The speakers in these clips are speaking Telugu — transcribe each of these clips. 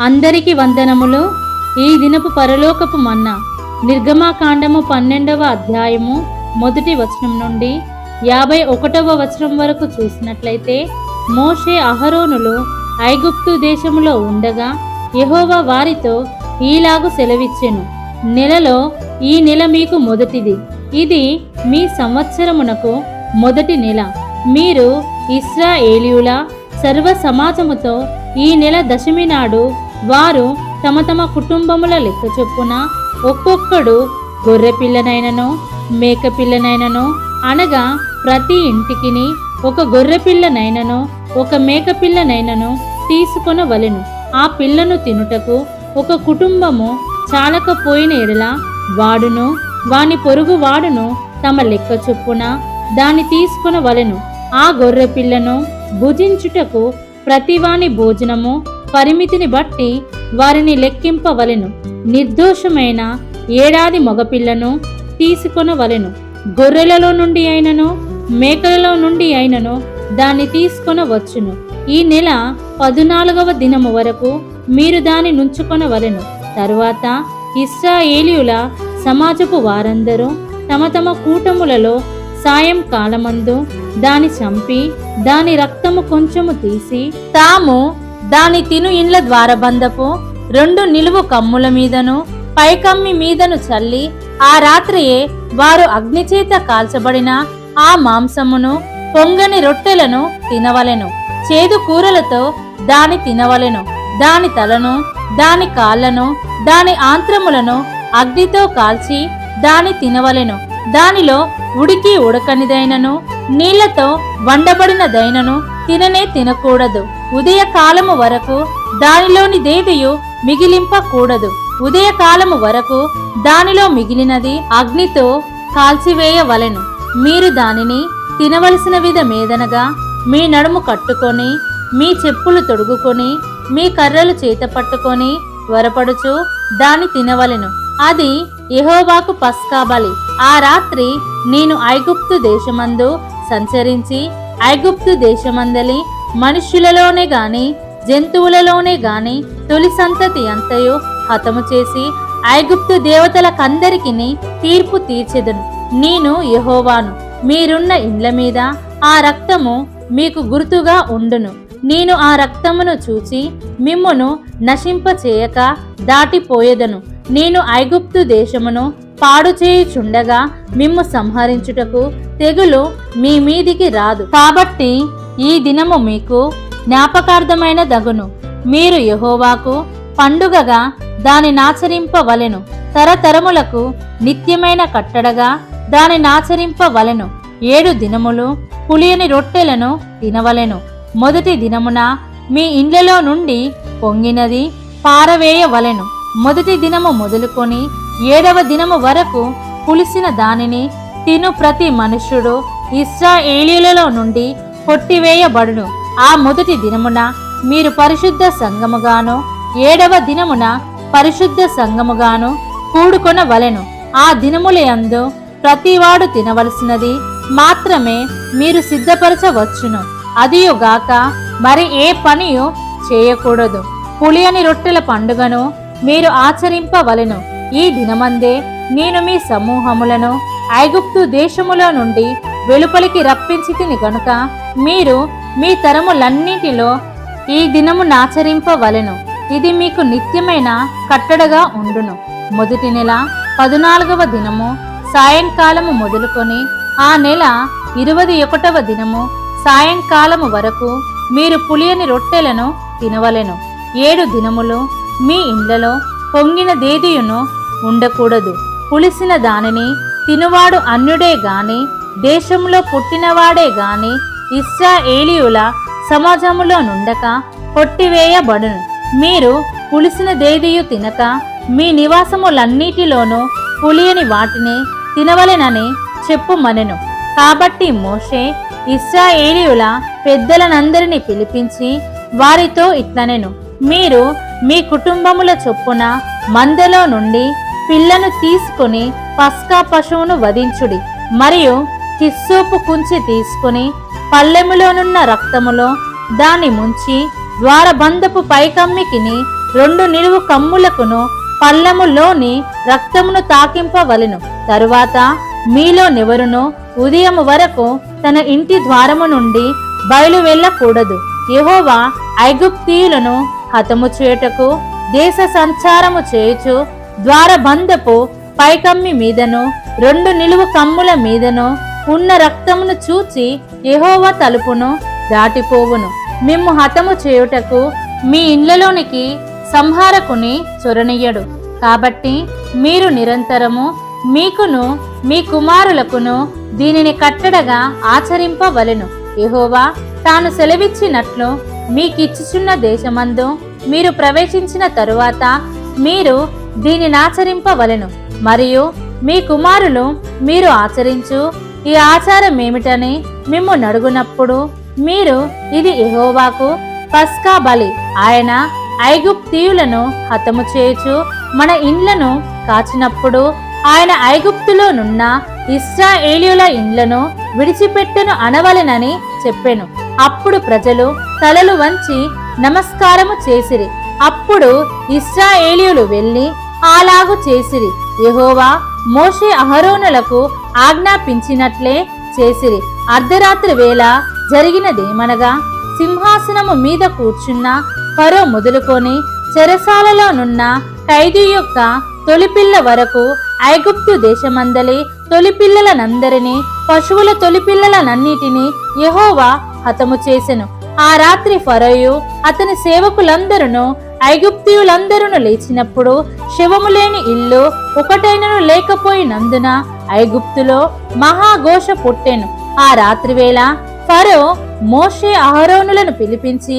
అందరికి వందనములు. ఈ దినపు పరలోకపు మన్నా నిర్గమాకాండము 12వ అధ్యాయము 1వ వచనం నుండి 51వ వచనం వరకు చూసినట్లయితే, మోషే అహరోనులు ఐగుప్తు దేశములో ఉండగా యెహోవా వారితో ఈలాగు సెలవిచ్చెను. నెలలో ఈ నెల మీకు మొదటిది, ఇది మీ సంవత్సరమునకు మొదటి నెల. మీరు ఇశ్రాయేలీయుల సర్వ సమాజముతో ఈ నెల దశమి నాడు వారు తమ తమ కుటుంబముల లెక్క చొప్పున ఒక్కొక్కడు గొర్రెపిల్లనైనను మేకపిల్లనైనను, అనగా ప్రతి ఇంటికిని ఒక గొర్రెపిల్లనైనను ఒక మేకపిల్లనైనను తీసుకొనవలెను. ఆ పిల్లను తినుటకు ఒక కుటుంబము చాలకపోయిన ఎడల వాడును వాని పొరుగు వాడును తమ లెక్క చొప్పున దాన్ని తీసుకొనవలెను. ఆ గొర్రె పిల్లను భుజించుటకు ప్రతివాని భోజనము పరిమితిని బట్టి వారిని లెక్కింపవలెను. నిర్దోషమైన ఏడాది మగపిల్లను తీసుకొనవలెను. గొర్రెలలో నుండి అయినను మేకలలో నుండి అయినను దాన్ని తీసుకొనవచ్చును. ఈ నెల 14వ దినము వరకు మీరు దాన్ని నుంచుకొనవలెను. తరువాత ఇశ్రాయేలీయుల సమాజపు వారందరూ తమ తమ కూటములలో సాయంకాలమందు దాని చంపి దాని రక్తము కొంచెము తీసి తాము దాని తిను ఇండ్ల ద్వారబంధపు 2 నిలువు కమ్ముల మీదను పైకమ్మి మీదను చల్లి ఆ రాత్రియే వారు అగ్నిచేత కాల్చబడిన ఆ మాంసమును పొంగని రొట్టెలను తినవలెను. చేదు కూరలతో దాని తినవలెను. దాని తలను దాని కాళ్లను దాని ఆంత్రములను అగ్నితో కాల్చి దాని తినవలెను. దానిలో ఉడికి ఉడకనిదైనను నీళ్లతో వండబడినదైనను తిననే తినకూడదు. ఉదయకాలము వరకు దానిలోని దేదియు మిగిలింపకూడదు. ఉదయకాలము వరకు దానిలో మిగిలినది అగ్నితో కాల్చివేయవలెను. మీరు దానిని తినవలసిన విధమేదనగా, మీ నడుము కట్టుకొని మీ చెప్పులు తొడుగుకొని మీ కర్రలు చేత పట్టుకొని త్వరపడుచు దాన్ని తినవలెను. అది యెహోవాకు పస్కా బలి. ఆ రాత్రి నేను ఐగుప్తు దేశమందు సంచరించి ఐగుప్తు దేశమందలి మనుష్యులలోనే గాని జంతువులలోనే గాని తొలి సంతతి అంతయు హతము చేసి ఐగుప్తు దేవతలకందరికిని తీర్పు తీర్చెదను. నేను యెహోవాను. మీరున్న ఇండ్ల మీద ఆ రక్తము మీకు గుర్తుగా ఉండును. నేను ఆ రక్తమును చూచి మిమ్మును నశింపచేయక దాటిపోయేదను. నేను ఐగుప్తు దేశమును పాడు చేయుచుండగా మిమ్ము సంహరించుటకు తెగులు మీ మీదికి రాదు. కాబట్టి ఈ దినము మీకు జ్ఞాపకార్థమైన దగును. మీరు యెహోవాకు పండుగగా దాని నాచరింపవలెను. తరతరములకు నిత్యమైన కట్టడగా దాని నాచరింపవలెను. 7 దినములు పులియని రొట్టెలను తినవలెను. మొదటి దినమున మీ ఇండ్లలో నుండి పొంగినది పారవేయవలెను. మొదటి దినము మొదలుకొని 7వ దినము వరకు పులిసిన దానిని తిను ప్రతి మనుష్యుడు ఇశ్రాయేలీయులలో నుండి కొట్టివేయబడును. ఆ మొదటి దినమున మీరు పరిశుద్ధ సంఘముగాను 7వ దినమున పరిశుద్ధ సంఘముగాను కూడుకొనవలెను. ఆ దినములయందు ప్రతివాడు తినవలసినది మాత్రమే మీరు సిద్ధపరచవచ్చును. అదియుగాక మరి ఏ పనియు చేయకూడదు. పులియని రొట్టెల పండుగను మీరు ఆచరింపవలెను. ఈ దినమందే నేను మీ సమూహములను ఐగుప్తు దేశములో నుండి వెలుపలికి రప్పించితిని గనుక మీరు మీ తరములన్నిటిలో ఈ దినము నాచరింపవలెను. ఇది మీకు నిత్యమైన కట్టడగా ఉండును. మొదటి నెల 14వ దినము సాయంకాలము మొదలుకొని ఆ నెల 21వ దినము సాయంకాలము వరకు మీరు పులియని రొట్టెలను తినవలెను. 7 దినములు మీ ఇండ్లలో పొంగిన దేదియును ఉండకూడదు. పులిసిన దానిని తినువాడు అన్యుడే గాని దేశంలో పుట్టినవాడే గాని ఇశ్రాయేలీయుల సమాజములో నుండక కొట్టివేయబడును. మీరు పులిసిన దేదియు తినక మీ నివాసములన్నిటిలోనూ పులియని వాటిని తినవలెనని చెప్పుమనెను. కాబట్టి మోషే ఇశ్రాయేలీయుల పెద్దలనందరినీ పిలిపించి వారితో ఇట్లనెను, మీరు మీ కుటుంబముల చొప్పున మందలో నుండి పిల్లను తీసుకుని పస్కా పశువును వధించుడి. మరియు హిస్సోపు కుంచి తీసుకుని పల్లెములోనున్న రక్తములో దాన్ని ముంచి ద్వారబంధపు పైకమ్మికిని 2 నిలువు కమ్ములకును పల్లములోని రక్తమును తాకింపవలెను. తరువాత మీలోనెవరును ఉదయము వరకు తన ఇంటి ద్వారము నుండి బయలు వెళ్ళకూడదు. యెహోవా ఐగుప్తీయులను హతము చేయుటకు దేశ సంచారము చేయుచు ద్వారబంధపు పైకమ్మి మీదను 2 నిలువు కమ్ముల మీదను ఉన్న రక్తమును చూచి యెహోవా తలుపును దాటిపోవును. మిమ్ము హతము చేయుటకు మీ ఇండ్లలోనికి సంహారకుని చొరనియ్యడు. కాబట్టి మీరు నిరంతరము మీకును మీ కుమారులకును దీనిని కట్టడగా ఆచరింపవలెను. యెహోవా తాను సెలవిచ్చినట్లు మీకిచ్చుచున్న దేశమందు మీరు ప్రవేశించిన తరువాత మీరు దీనినాచరింపవలెను. మరియు మీ కుమారులు మీరు ఆచరించు ఈ ఆచారమేమిటని మిమ్ము నడుగునప్పుడు మీరు ఇది యెహోవాకు పస్కా బలి. ఆయన ఐగుప్తీయులను హతము చేయుచు మన ఇండ్లను కాచినప్పుడు ఆయన ఐగుప్తులోనున్న ఇశ్రాయేలీయుల ఇండ్లను విడిచిపెట్టెను అనవలెనని చెప్పెను. అప్పుడు ప్రజలు తలలు వంచి నమస్కారము చేసిరి. అప్పుడు ఇశ్రాయేలీయులు వెళ్లి అలాగు చేసిరి. యెహోవా మోషే అహరోనులకు ఆజ్ఞాపించినట్లే చేసిరి. అర్ధరాత్రి వేళ జరిగినదేమనగా సింహాసనము మీద కూర్చున్న ఫరో మొదలుకొని చెరసాలలోనున్న ఖైదీ యొక్క తొలిపిల్ల వరకు ఐగుప్తు దేశమందలి తొలిపిల్లలనందరినీ పశువుల తొలిపిల్లలనన్నిటినీ యెహోవా హతము చేసెను. ఆ రాత్రి ఫరోయు అతని సేవకులందరూ ఐగుప్తీయులందరూ లేచినప్పుడు శవము లేని ఇల్లు ఒకటైనను లేకపోయినందున ఐగుప్తులో మహాఘోష పుట్టెను. ఆ రాత్రివేళ ఫరో మోషే అహరోనులను పిలిపించి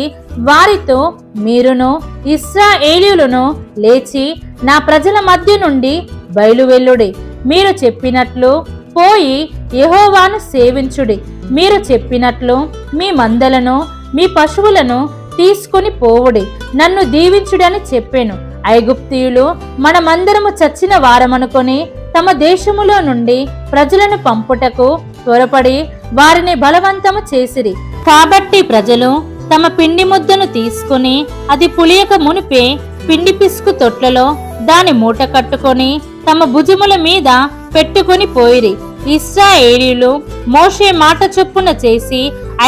వారితో, మీరును ఇశ్రాయేలీయులను లేచి నా ప్రజల మధ్య నుండి బయలువెల్లుడి. మీరు చెప్పినట్లు పోయి యెహోవాను సేవించుడి. మీరు చెప్పినట్లు మీ మందలను మీ పశువులను తీసుకొని పోవుడి. నన్ను దీవించుడని చెప్పాను. ఐగుప్తీయులు మనమందరము చచ్చిన వారమనుకొని తమ దేశములో నుండి ప్రజలను పంపుటకు త్వరపడి వారిని బలవంతము చేసిరి. కాబట్టి ప్రజలు తమ పిండి ముద్దను తీసుకుని అది పులియక మునిపే పిండి పిసుకు తొట్లలో దాని మూట కట్టుకొని తమ భుజముల మీద పెట్టుకొని పోయిరి. ఇశ్రాయేలీయులు మోషే మాట చొప్పున చేసి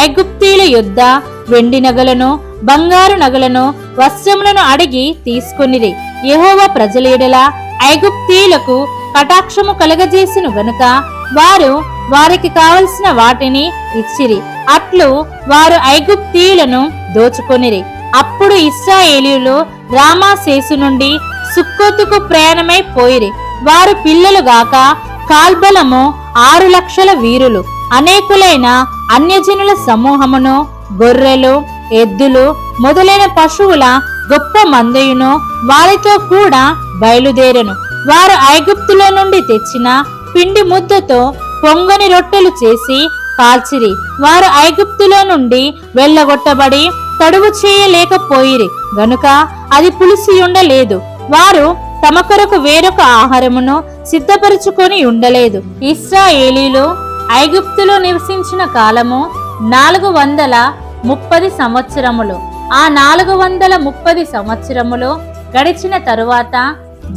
ఐగుప్తీయుల యొద్ద వెండి నగలను బంగారు నగలను వస్త్రములను అడిగి తీసుకొనిరి. యెహోవా ప్రజల యెడల ఐగుప్తీయులకు కటాక్షము కలగజేసిను గనుక వారు వారికి కావలసిన వాటిని ఇచ్చిరి. అట్లు వారు ఐగుప్తీయులను దోచుకొనిరి. అప్పుడు ఇశ్రాయేలీయులు రామాసేసు నుండి సుక్కోతుకు ప్రయాణమై పోయిరి. వారు పిల్లలుగాక కాల్బలము 6,00,000 వీరులు, అనేకులైన అన్యజనుల సమూహమును, గొర్రెలు ఎద్దులు మొదలైన పశువుల గొప్ప మందయును వారితో కూడా బయలుదేరెను. వారు ఐగుప్తులో నుండి తెచ్చిన పిండి ముద్దతో పొంగని రొట్టెలు చేసి కాల్చిరి. వారు ఐగుప్తులో నుండి వెళ్ళగొట్టబడి తడువు చేయలేకపోయిరి గనుక అది పులిసి ఉండలేదు. వారు తమ కొరకు వేరొక ఆహారమును సిద్ధపరుచుకొని ఉండలేదు. ఇశ్రాయేలీలు ఐగుప్తులో నివసించిన కాలము 430 సంవత్సరములు. ఆ 430 సంవత్సరములు గడిచిన తరువాత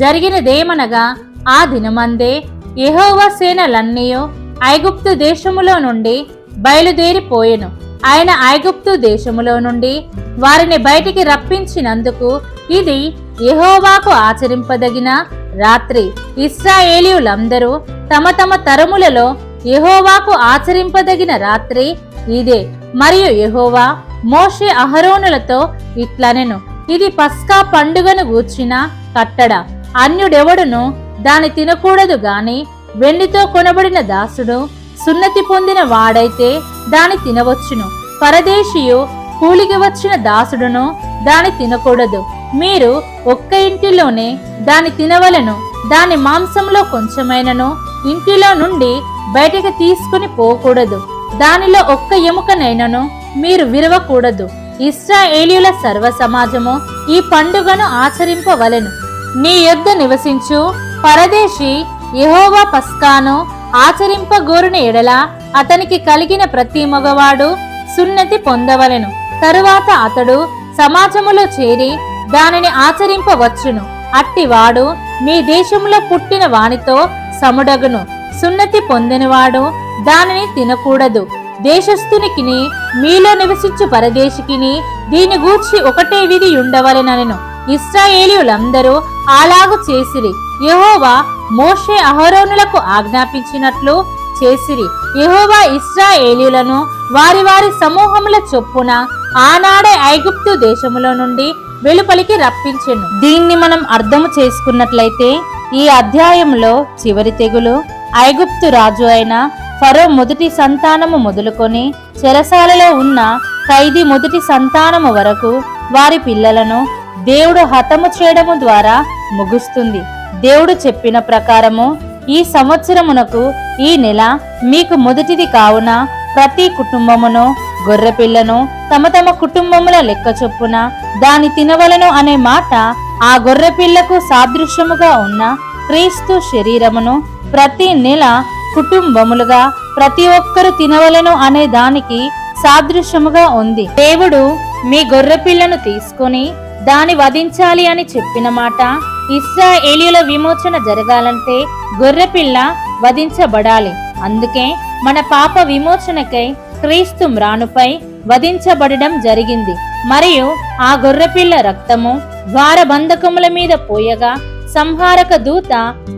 జరిగినదేమనగా ఆ దినమందే యెహోవా సేనలన్నీయు ఐగుప్తు దేశములో నుండి బయలుదేరిపోయెను. ఆయన ఐగుప్తు దేశములో నుండి వారిని బయటికి రప్పించినందుకు ఇది యెహోవాకు ఆచరింపదగిన రాత్రి. ఇశ్రాయేలీయులందరూ తమ తమ తరములలో యెహోవాకు ఆచరింపదగిన రాత్రి ఇదే. మరియు యెహోవా మోషే అహరోనులతో ఇట్లనెను, ఇది పస్కా పండుగను గూర్చిన కట్టడ. అన్యుడెవడును దాని తినకూడదు గాని వెండితో కొనబడిన దాసుడు సున్నతి పొందిన వాడైతే దాని తినవచ్చును. పరదేశీయు కూలికి వచ్చిన దాసుడును దాని తినకూడదు. మీరు ఒక్క ఇంటిలోనే దాని తినవలెను. దాని మాంసంలో కొంచెమైనను ఇంటిలో నుండి బయటికి తీసుకుని పోకూడదు. దానిలో ఒక్క ఎముకనైనను మీరు విరవకూడదు. ఇశ్రాయేలీయుల సర్వ సమాజము ఈ పండుగను ఆచరింపవలెను. నీ యొద్ద నివసించు పరదేశి యెహోవా పస్కాను ఆచరింపగోరుని ఎడల అతనికి కలిగిన ప్రతి మగవాడు సున్నతి పొందవలెను. తరువాత అతడు సమాజములో చేరి దానిని ఆచరింపవచ్చును. అట్టివాడు మీ దేశంలో పుట్టిన వానితో సముడగును. సున్నతి పొందినవాడు దానిని తినకూడదు. దేశస్థునికిని మీలో నివసించు పరదేశికిని దీని గూర్చి ఒకటే విధి ఉండవలెనెను. ఇశ్రాయేలీయులందరూ అలాగు చేసిరి. యెహోవా మోషే అహరోనులకు ఆజ్ఞాపించినట్లు చేసిరి. యెహోవా ఇశ్రాయేలీయులను వారి వారి సమూహముల చొప్పున ఆనాడే ఐగుప్తు దేశములో నుండి వెలుపలికి రప్పించెను. దీన్ని మనం అర్థము చేసుకున్నట్లయితే ఈ అధ్యాయంలో చివరి తెగులు ఐగుప్తు రాజు అయిన ఫరో మొదటి సంతానము మొదలుకొని చెరసాలలో ఉన్న ఖైదీ మొదటి సంతానము వరకు వారి పిల్లలను దేవుడు హతము చేయడము ద్వారా ముగుస్తుంది. దేవుడు చెప్పిన ప్రకారము ఈ సంవత్సరమునకు ఈ నెల మీకు మొదటిది కావున ప్రతి కుటుంబమును గొర్రెపిల్లను తమ తమ కుటుంబముల లెక్క చొప్పున దాని తినవలను అనే మాట ఆ గొర్రెపిల్లకు సాదృశ్యముగా ఉన్న క్రీస్తు శరీరమును ప్రతి నెల కుటుంబములుగా ప్రతి ఒక్కరు తినవలెను అనే దానికి సాదృశ్యముగా ఉంది. దేవుడు మీ గొర్రెపిల్లను తీసుకొని దాని వధించాలి అని చెప్పిన మాట ఇశ్రాయేలీయుల విమోచన జరగాలంటే గొర్రెపిల్ల వధించబడాలి. అందుకే మన పాప విమోచనకై క్రీస్తు మ్రానుపై వధించబడడం జరిగింది. మరియు ఆ గొర్రెపిల్ల రక్తము ద్వారబంధకముల మీద పోయగా సంహారక దూత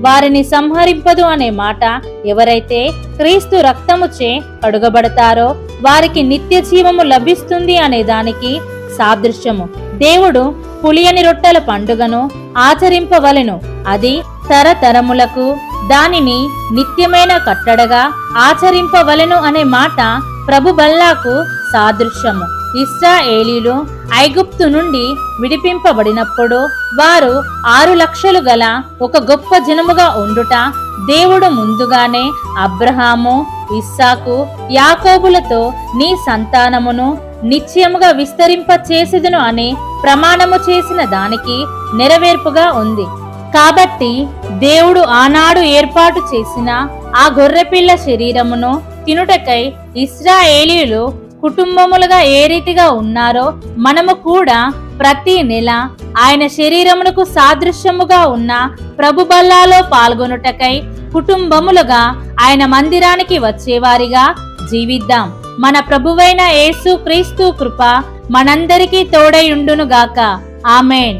వారిని సంహరింపదు అనే మాట ఎవరైతే క్రీస్తు రక్తముచే కడుగబడతారో వారికి నిత్య జీవము లభిస్తుంది అనే దానికి సాదృశ్యము. దేవుడు పులియని రొట్టెల పండుగను ఆచరింపవలెను. అది తరతరములకు దానిని నిత్యమైన కట్టడగా ఆచరింపవలెను అనే మాట ప్రభు బల్లాకు సాదృశ్యము. ఇశ్రాయేలీయులు ఐగుప్తు నుండి విడిపింపబడినప్పుడు వారు 6 లక్షలు గల ఒక గొప్ప జనముగా ఉండుట దేవుడు ముందుగానే అబ్రహాము, ఇస్సాకు, యాకోబులతో నీ సంతానమును నిశ్చయముగా విస్తరింప చేసేదను అని ప్రమాణము చేసిన దానికి నెరవేర్పుగా ఉంది. కాబట్టి దేవుడు ఆనాడు ఏర్పాటు చేసిన ఆ గొర్రెపిల్ల శరీరమును తినుటకై ఇశ్రాయేలీయులు కుటుంబములుగా ఏ రీతిగా ఉన్నారో మనము కూడా ప్రతి నెల ఆయన శరీరమునకు సాదృశ్యముగా ఉన్న ప్రభు బల్లాలో పాల్గొనుటకై కుటుంబములుగా ఆయన మందిరానికి వచ్చేవారిగా జీవిద్దాం. మన ప్రభువైన యేసు క్రీస్తు కృప మనందరికీ తోడై ఉండునుగాక. ఆమేన్.